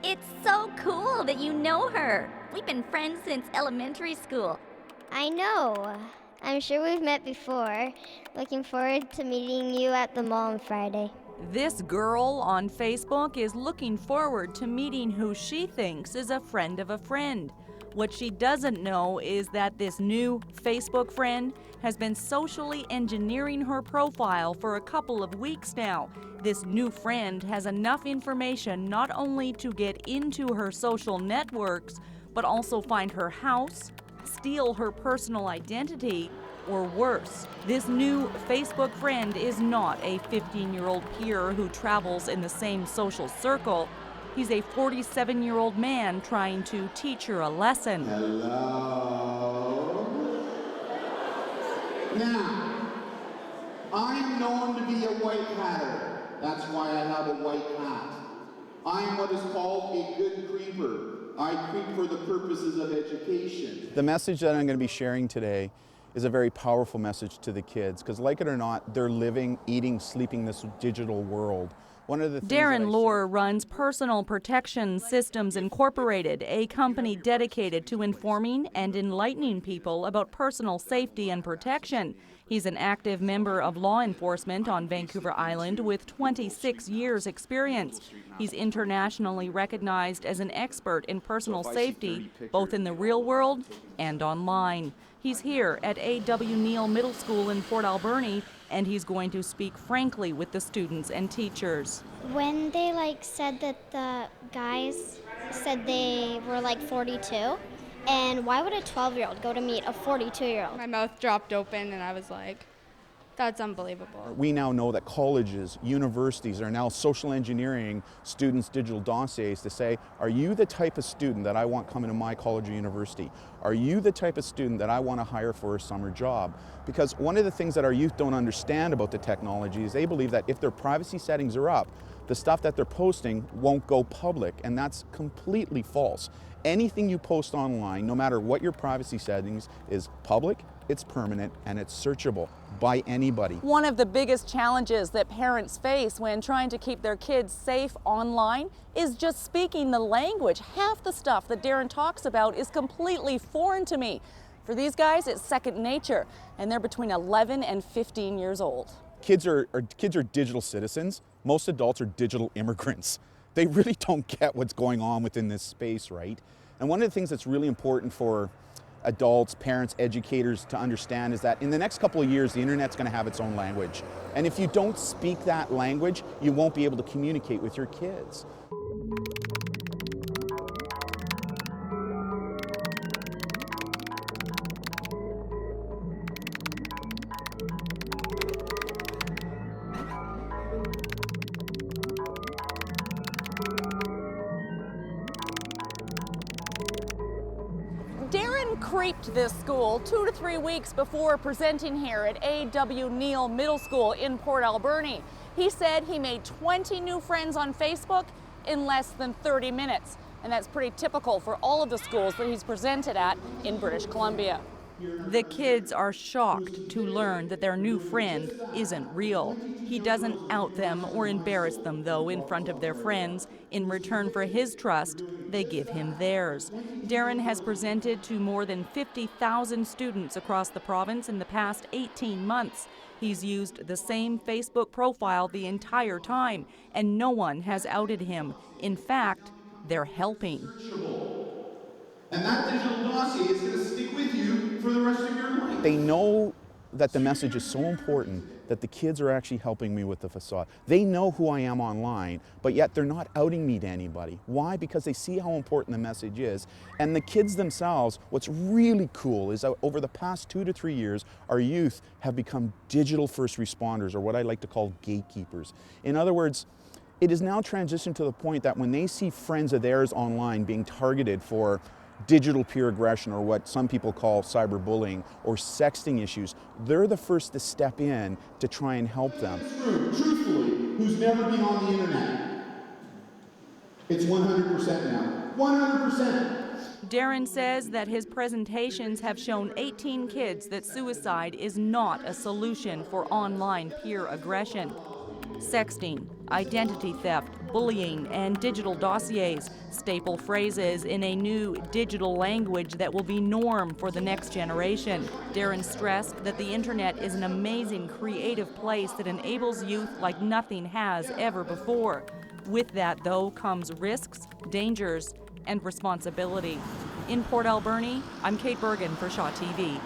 It's so cool that you know her. We've been friends since elementary school. I know. I'm sure we've met before. Looking forward to meeting you at the mall on Friday. This girl on Facebook is looking forward to meeting who she thinks is a friend of a friend. What she doesn't know is that this new Facebook friend has been socially engineering her profile for a couple of weeks now. This new friend has enough information not only to get into her social networks, but also find her house, steal her personal identity, or worse. This new Facebook friend is not a 15-year-old peer who travels in the same social circle. He's a 47-year-old man trying to teach her a lesson. Hello. Now, I'm known to be a white hatter. That's why I have a white hat. I am what is called a good creeper. I creep for the purposes of education. The message that I'm going to be sharing today is a very powerful message to the kids, because like it or not, they're living, eating, sleeping this digital world. One of the things Darren Laur runs Personal Protection Systems Incorporated, a company dedicated to informing and enlightening people about personal safety and protection. He's an active member of law enforcement on Vancouver Island with 26 years' experience. He's internationally recognized as an expert in personal safety, both in the real world and online. He's here at A.W. Neal Middle School in Port Alberni, and he's going to speak frankly with the students and teachers. When they said that the guys said they were 42, and why would a 12-year-old go to meet a 42-year-old? My mouth dropped open and I was like, that's unbelievable. We now know that colleges, universities are now social engineering students' digital dossiers to say, are you the type of student that I want coming to my college or university? Are you the type of student that I want to hire for a summer job? Because one of the things that our youth don't understand about the technology is they believe that if their privacy settings are up, the stuff that they're posting won't go public, and that's completely false. Anything you post online, no matter what your privacy settings, is public, it's permanent, and it's searchable by anybody. One of the biggest challenges that parents face when trying to keep their kids safe online is just speaking the language. Half the stuff that Darren talks about is completely foreign to me. For these guys, it's second nature, and they're between 11 and 15 years old. Kids are digital citizens. Most adults are digital immigrants. They really don't get what's going on within this space, right? And one of the things that's really important for adults, parents, educators to understand is that in the next couple of years, the internet's going to have its own language. And if you don't speak that language, you won't be able to communicate with your kids. Darren creeped this school 2 to 3 weeks before presenting here at A.W. Neal Middle School in Port Alberni. He said he made 20 new friends on Facebook in less than 30 minutes. And that's pretty typical for all of the schools that he's presented at in British Columbia. The kids are shocked to learn that their new friend isn't real. He doesn't out them or embarrass them, though, in front of their friends. In return for his trust, they give him theirs. Darren has presented to more than 50,000 students across the province in the past 18 months. He's used the same Facebook profile the entire time, and no one has outed him. In fact, they're helping. And that digital dossier is going to stick with you for the rest of your life. They know that the message is so important that the kids are actually helping me with the facade. They know who I am online, but yet they're not outing me to anybody. Why? Because they see how important the message is. And the kids themselves, what's really cool is that over the past 2 to 3 years, our youth have become digital first responders, or what I like to call gatekeepers. In other words, it is now transitioned to the point that when they see friends of theirs online being targeted for digital peer aggression, or what some people call cyberbullying, or sexting issues, they're the first to step in to try and help them. Truthfully, who's never been on the internet? It's 100% now. 100%. Darren says that his presentations have shown 18 kids that suicide is not a solution for online peer aggression. Sexting, identity theft, bullying, and digital dossiers, staple phrases in a new digital language that will be norm for the next generation. Darren stressed that the internet is an amazing creative place that enables youth like nothing has ever before. With that, though, comes risks, dangers, and responsibility. In Port Alberni, I'm Kate Bergen for Shaw TV.